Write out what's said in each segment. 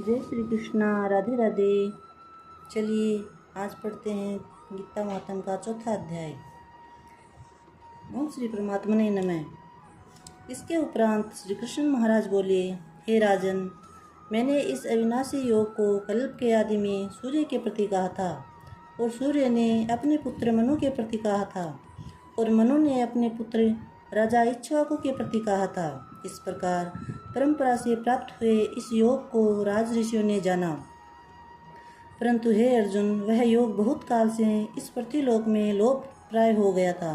जय श्री कृष्णा, राधे राधे। चलिए आज पढ़ते हैं गीता महात्म का चौथा अध्याय। ओम श्री परमात्मने नमः। इसके उपरांत श्री कृष्ण महाराज बोले, हे राजन, मैंने इस अविनाशी योग को कल्प के आदि में सूर्य के प्रति कहा था, और सूर्य ने अपने पुत्र मनु के प्रति कहा था, और मनु ने अपने पुत्र राजा इक्ष्वाकु के प्रति कहा था। इस प्रकार परंपरा से प्राप्त हुए इस योग को राज ऋषियों ने जाना। परंतु हे अर्जुन, वह योग बहुत काल से इस पृथ्वीलोक में लोप प्राय हो गया था।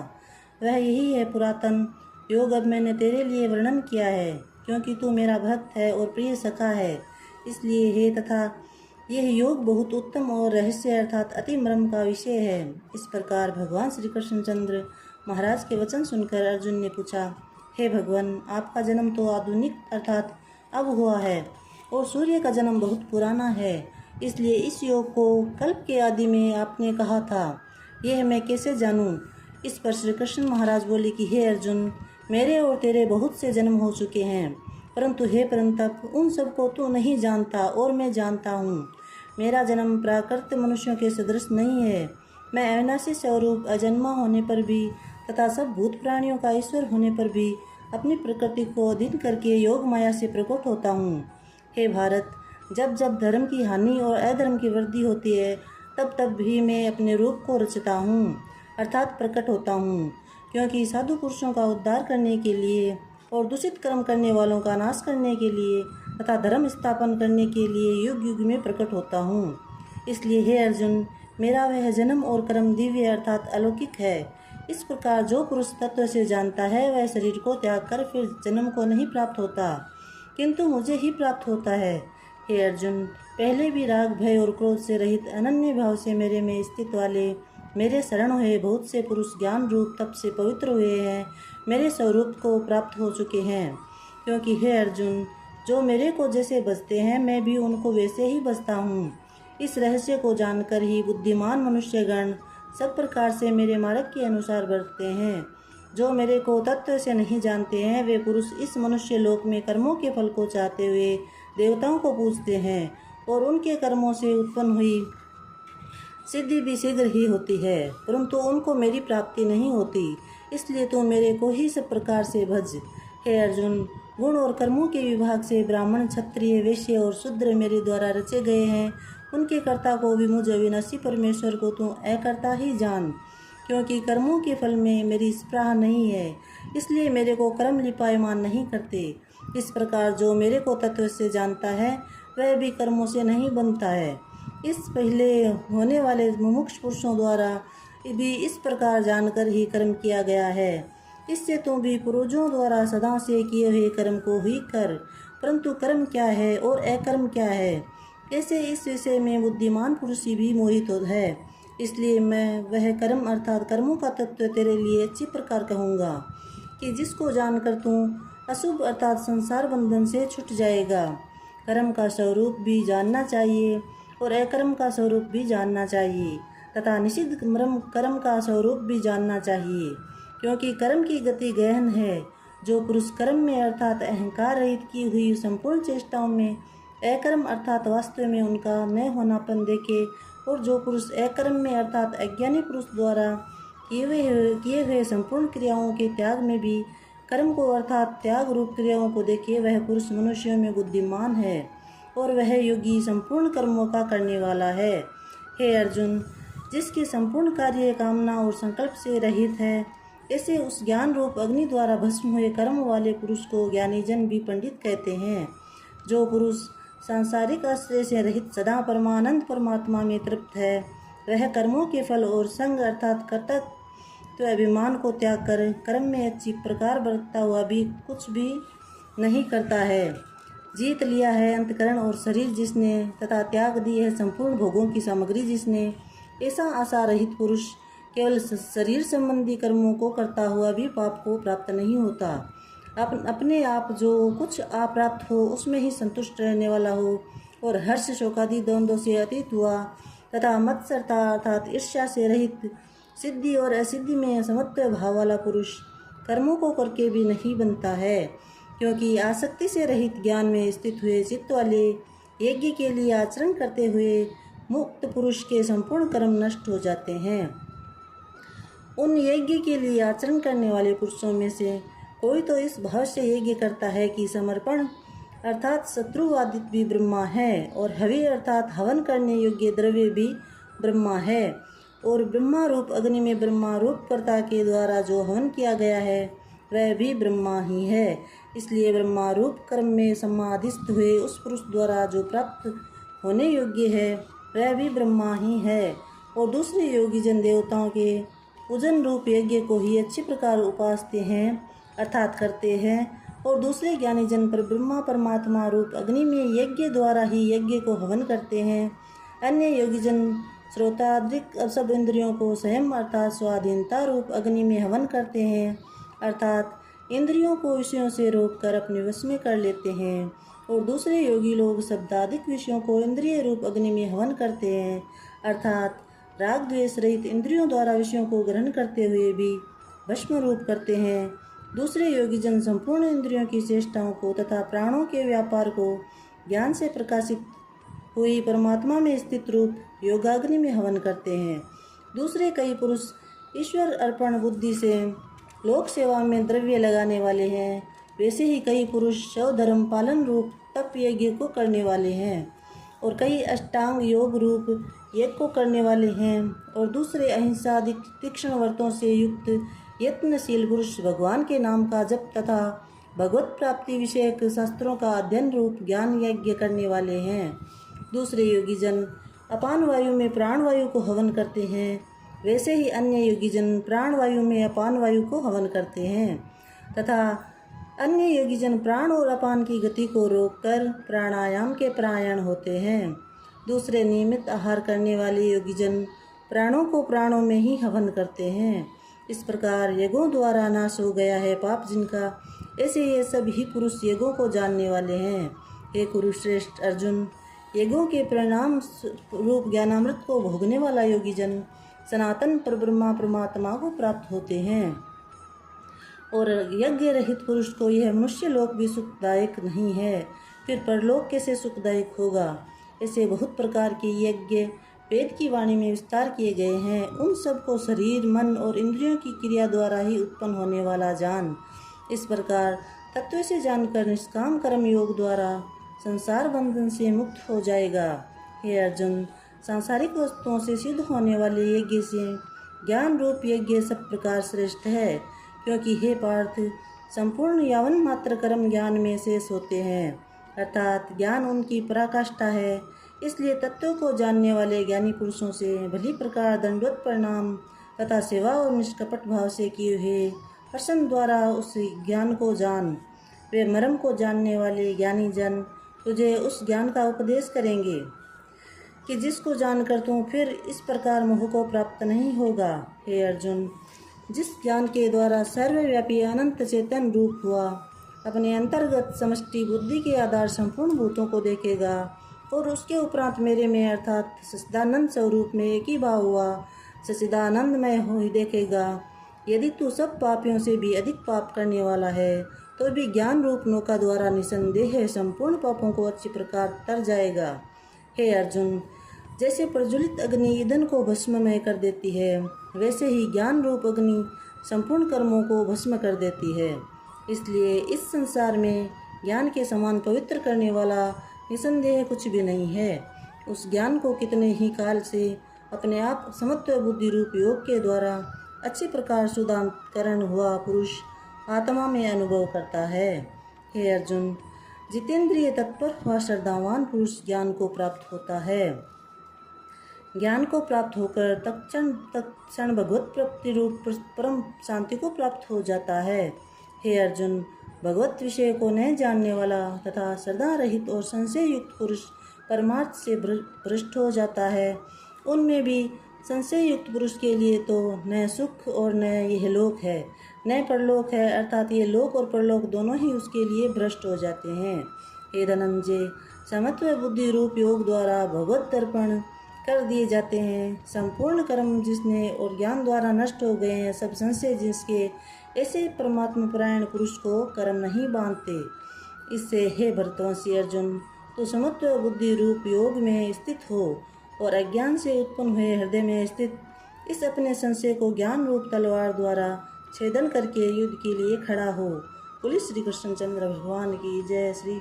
वह यही है पुरातन योग अब मैंने तेरे लिए वर्णन किया है, क्योंकि तू मेरा भक्त है और प्रिय सखा है। इसलिए हे तथा यह योग बहुत उत्तम और रहस्य अर्थात अति मर्म का विषय है। इस प्रकार भगवान श्री कृष्णचंद्र महाराज के वचन सुनकर अर्जुन ने पूछा, हे भगवान, आपका जन्म तो आधुनिक अर्थात अब हुआ है, और सूर्य का जन्म बहुत पुराना है। इसलिए इस योग को कल्प के आदि में आपने कहा था, यह मैं कैसे जानूं? इस पर श्री कृष्ण महाराज बोले कि हे अर्जुन, मेरे और तेरे बहुत से जन्म हो चुके हैं, परंतु हे परंतप, उन सबको तू नहीं जानता और मैं जानता हूँ। मेरा जन्म प्राकृत मनुष्यों के सदृश नहीं है। मैं अविनाशी स्वरूप अजन्मा होने पर भी तथा सब भूत प्राणियों का ईश्वर होने पर भी अपनी प्रकृति को अधीन करके योग माया से प्रकट होता हूँ। हे भारत, जब जब धर्म की हानि और अधर्म की वृद्धि होती है, तब तब भी मैं अपने रूप को रचता हूँ अर्थात प्रकट होता हूँ, क्योंकि साधु पुरुषों का उद्धार करने के लिए और दूषित कर्म करने वालों का नाश करने के लिए तथा धर्म स्थापन करने के लिए युग युग में प्रकट होता हूँ। इसलिए हे अर्जुन, मेरा वह जन्म और कर्म दिव्य अर्थात अलौकिक है। इस प्रकार जो पुरुष तत्व से जानता है, वह शरीर को त्याग कर फिर जन्म को नहीं प्राप्त होता, किंतु मुझे ही प्राप्त होता है। हे अर्जुन, पहले भी राग, भय और क्रोध से रहित अनन्य भाव से मेरे में स्थित वाले मेरे शरण हुए बहुत से पुरुष ज्ञान रूप तप से पवित्र हुए हैं, मेरे स्वरूप को प्राप्त हो चुके हैं। क्योंकि हे अर्जुन, जो मेरे को जैसे बसते हैं, मैं भी उनको वैसे ही बसता हूँ। इस रहस्य को जानकर ही बुद्धिमान मनुष्यगण सब प्रकार से मेरे मार्ग के अनुसार बरतते हैं। जो मेरे को तत्व से नहीं जानते हैं, वे पुरुष इस मनुष्य लोक में कर्मों के फल को चाहते हुए देवताओं को पूजते हैं, और उनके कर्मों से उत्पन्न हुई सिद्धि भी शीघ्र ही होती है, परंतु उनको मेरी प्राप्ति नहीं होती। इसलिए तू मेरे को ही सब प्रकार से भज। हे अर्जुन, गुण और कर्मों के विभाग से ब्राह्मण, क्षत्रिय, वैश्य और शूद्र मेरे द्वारा रचे गए हैं। उनके कर्ता को भी मुझ अविनाशी परमेश्वर को तू अकर्ता ही जान, क्योंकि कर्मों के फल में मेरी स्पृहा नहीं है, इसलिए मेरे को कर्म लिपायमान नहीं करते। इस प्रकार जो मेरे को तत्व से जानता है, वह भी कर्मों से नहीं बनता है। इस पहले होने वाले मुमुक्ष पुरुषों द्वारा भी इस प्रकार जानकर ही कर्म किया गया है। इससे तुम भी पूर्वजों द्वारा सदा से किए हुए कर्म को ही कर। परंतु कर्म क्या है और अकर्म क्या है, ऐसे इस विषय में बुद्धिमान पुरुष भी मोहित है। इसलिए मैं वह कर्म अर्थात कर्मों का तत्व तेरे लिए अच्छी प्रकार कहूँगा, कि जिसको जानकर तू अशुभ अर्थात संसार बंधन से छूट जाएगा। कर्म का स्वरूप भी जानना चाहिए और अकर्म का स्वरूप भी जानना चाहिए, तथा निषिद्ध कर्म का स्वरूप भी जानना चाहिए, क्योंकि कर्म की गति गहन है। जो पुरुष कर्म में अर्थात अहंकार रहित की हुई संपूर्ण चेष्टाओं में अकर्म अर्थात वास्तव में उनका न होनापन देखे, और जो पुरुष अकर्म में अर्थात अज्ञानी पुरुष द्वारा किए हुए संपूर्ण क्रियाओं के त्याग में भी कर्म को अर्थात त्याग रूप क्रियाओं को देखे, वह पुरुष मनुष्यों में बुद्धिमान है, और वह योगी संपूर्ण कर्मों का करने वाला है। हे अर्जुन, जिसके संपूर्ण कार्य कामना और संकल्प से रहित है, ऐसे उस ज्ञान रूप अग्नि द्वारा भस्म हुए कर्म वाले पुरुष को ज्ञानी जन भी पंडित कहते हैं। जो पुरुष सांसारिक आश्रय से रहित सदा परमानंद परमात्मा में तृप्त है, वह कर्मों के फल और संग अर्थात कर्तव्य अभिमान को त्याग कर कर्म में अच्छी प्रकार बरतता हुआ भी कुछ भी नहीं करता है। जीत लिया है अंतकरण और शरीर जिसने, तथा त्याग दी है संपूर्ण भोगों की सामग्री जिसने, ऐसा आशा रहित पुरुष केवल शरीर संबंधी कर्मों को करता हुआ भी पाप को प्राप्त नहीं होता। अपने आप जो कुछ अप्राप्त हो उसमें ही संतुष्ट रहने वाला हो, और हर्ष शोकादि द्वंद्वों से अतीत हुआ तथा मत्सरता अर्थात ईर्ष्या से रहित सिद्धि और असिद्धि में समत्व भाव वाला पुरुष कर्मों को करके भी नहीं बनता है, क्योंकि आसक्ति से रहित ज्ञान में स्थित हुए चित्त वाले यज्ञ के लिए आचरण करते हुए मुक्त पुरुष के संपूर्ण कर्म नष्ट हो जाते हैं। उन यज्ञ के लिए आचरण करने वाले पुरुषों में से कोई तो इस भाव से यज्ञ करता है कि समर्पण अर्थात शत्रुवादित भी ब्रह्मा है, और हवि अर्थात हवन करने योग्य द्रव्य भी ब्रह्मा है, और ब्रह्मा रूप अग्नि में ब्रह्मा रूप कर्ता के द्वारा जो हवन किया गया है वह भी ब्रह्मा ही है। इसलिए ब्रह्मा रूप कर्म में समाधिस्थ हुए उस पुरुष द्वारा जो प्राप्त होने योग्य है वह भी ब्रह्मा ही है। और दूसरे योगी जन देवताओं के पूजन रूप यज्ञ को ही अच्छी प्रकार उपासते हैं अर्थात करते हैं, और दूसरे ज्ञानी जन पर ब्रह्मा परमात्मा रूप अग्नि में यज्ञ द्वारा ही यज्ञ को हवन करते हैं। अन्य योगी जन श्रोताद्रिक सब इंद्रियों को स्वयं अर्थात स्वाधीनता रूप अग्नि में हवन करते हैं, अर्थात इंद्रियों को विषयों से रोककर अपने वश में कर लेते हैं। और दूसरे योगी लोग शब्दाधिक विषयों को इंद्रिय रूप अग्नि में हवन करते हैं, अर्थात राग द्वेष रहित इंद्रियों द्वारा विषयों को ग्रहण करते हुए भी भस्म रूप करते हैं। दूसरे योगी जन संपूर्ण इंद्रियों की चेष्टाओं को तथा प्राणों के व्यापार को ज्ञान से प्रकाशित हुई परमात्मा में स्थित रूप योगाग्नि में हवन करते हैं। दूसरे कई पुरुष ईश्वर अर्पण बुद्धि से लोक सेवा में द्रव्य लगाने वाले हैं, वैसे ही कई पुरुष शव धर्म पालन रूप तप यज्ञ को करने वाले हैं, और कई अष्टांग योग रूप यज्ञ को करने वाले हैं, और दूसरे अहिंसा तीक्ष्ण व्रतों से युक्त यत्नशील पुरुष भगवान के नाम का जप तथा भगवत प्राप्ति विषयक शास्त्रों का अध्ययन रूप ज्ञान यज्ञ करने वाले हैं। दूसरे योगी जन अपान वायु में प्राण वायु को हवन करते हैं, वैसे ही अन्य योगी जन प्राण वायु में अपान वायु को हवन करते हैं, तथा अन्य योगी जन प्राण और अपान की गति को रोककर प्राणायाम के परायण होते हैं। दूसरे नियमित आहार करने वाले योगी जन प्राणों को प्राणों में ही हवन करते हैं। इस प्रकार यज्ञों द्वारा नाश हो गया है पाप जिनका, ऐसे ये सभी पुरुष यज्ञों को जानने वाले हैं। हे कुरुश्रेष्ठ अर्जुन, यज्ञों के परिणाम रूप ज्ञानामृत को भोगने वाला योगी जन सनातन परब्रह्मा परमात्मा को प्राप्त होते हैं, और यज्ञ रहित पुरुष को यह मनुष्य लोक भी सुखदायक नहीं है, फिर परलोक कैसे सुखदायक होगा। ऐसे बहुत प्रकार के यज्ञ वेद की वाणी में विस्तार किए गए हैं, उन सब को शरीर मन और इंद्रियों की क्रिया द्वारा ही उत्पन्न होने वाला जान। इस प्रकार तत्व से जानकर निष्काम कर्म योग द्वारा संसार बंधन से मुक्त हो जाएगा। हे अर्जुन, सांसारिक वस्तुओं से सिद्ध होने वाले यज्ञ से ज्ञान रूप यज्ञ सब प्रकार श्रेष्ठ है, क्योंकि हे पार्थ, संपूर्ण यावन मात्र कर्म ज्ञान में शेष होते हैं, अर्थात ज्ञान उनकी पराकाष्ठा है। इसलिए तत्व को जानने वाले ज्ञानी पुरुषों से भली प्रकार दंडवत प्रणाम तथा सेवा और निष्कपट भाव से किए हुए हर्षण द्वारा उस ज्ञान को जान। वे मर्म को जानने वाले ज्ञानी जन तुझे उस ज्ञान का उपदेश करेंगे कि जिसको जानकर तू फिर इस प्रकार मोह को प्राप्त नहीं होगा। हे अर्जुन, जिस ज्ञान के द्वारा सर्वव्यापी अनंत चेतन रूप हुआ अपने अंतर्गत समष्टि बुद्धि के आधार संपूर्ण भूतों को देखेगा, और उसके उपरांत मेरे में अर्थात सच्चिदानंद स्वरूप में एक ही भाव हुआ सच्चिदानंदमय हो ही देखेगा। यदि तू सब पापियों से भी अधिक पाप करने वाला है तो भी ज्ञान रूप नौका द्वारा निसंदेह संपूर्ण पापों को अच्छी प्रकार तर जाएगा। हे अर्जुन, जैसे प्रज्वलित अग्नि ईंधन को भस्ममय कर देती है, वैसे ही ज्ञान रूप अग्नि संपूर्ण कर्मों को भस्म कर देती है। इसलिए इस संसार में ज्ञान के समान पवित्र करने वाला निसंदेह कुछ भी नहीं है। उस ज्ञान को कितने ही काल से अपने आप समत्व बुद्धि रूप योग के द्वारा अच्छी प्रकार शुद्धांतकरण हुआ पुरुष आत्मा में अनुभव करता है। हे अर्जुन, जितेंद्रिय तत्पर हुआ श्रद्धावान पुरुष ज्ञान को प्राप्त होता है। ज्ञान को प्राप्त होकर तत्क्षण भगवत प्राप्ति रूप परम शांति को प्राप्त हो जाता है। हे अर्जुन, भगवत विषय को न जानने वाला तथा श्रद्धा रहित और संशय युक्त पुरुष परमार्थ से भ्रष्ट हो जाता है। उनमें भी संशय युक्त पुरुष के लिए तो न सुख और न यह लोक है न परलोक है, अर्थात ये लोक और परलोक दोनों ही उसके लिए भ्रष्ट हो जाते हैं। हे धनंजय, समत्व बुद्धि रूप योग द्वारा भगवत दर्पण कर दिए जाते हैं। संपूर्ण कर्म जिसने और ज्ञान द्वारा नष्ट हो गए हैं, सब संशय जिसके, ऐसे परमात्मा परायण पुरुष को कर्म नहीं बांधते। इससे हे भरतवंशी अर्जुन, तो समत्व बुद्धि रूप योग में स्थित हो और अज्ञान से उत्पन्न हुए हृदय में स्थित इस अपने संशय को ज्ञान रूप तलवार द्वारा छेदन करके युद्ध के लिए खड़ा हो। बोलिए श्री कृष्णचंद्र भगवान की जय, श्री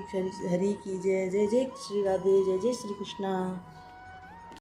हरि की जय, जय जय श्री राधे, जय जय श्री कृष्णा।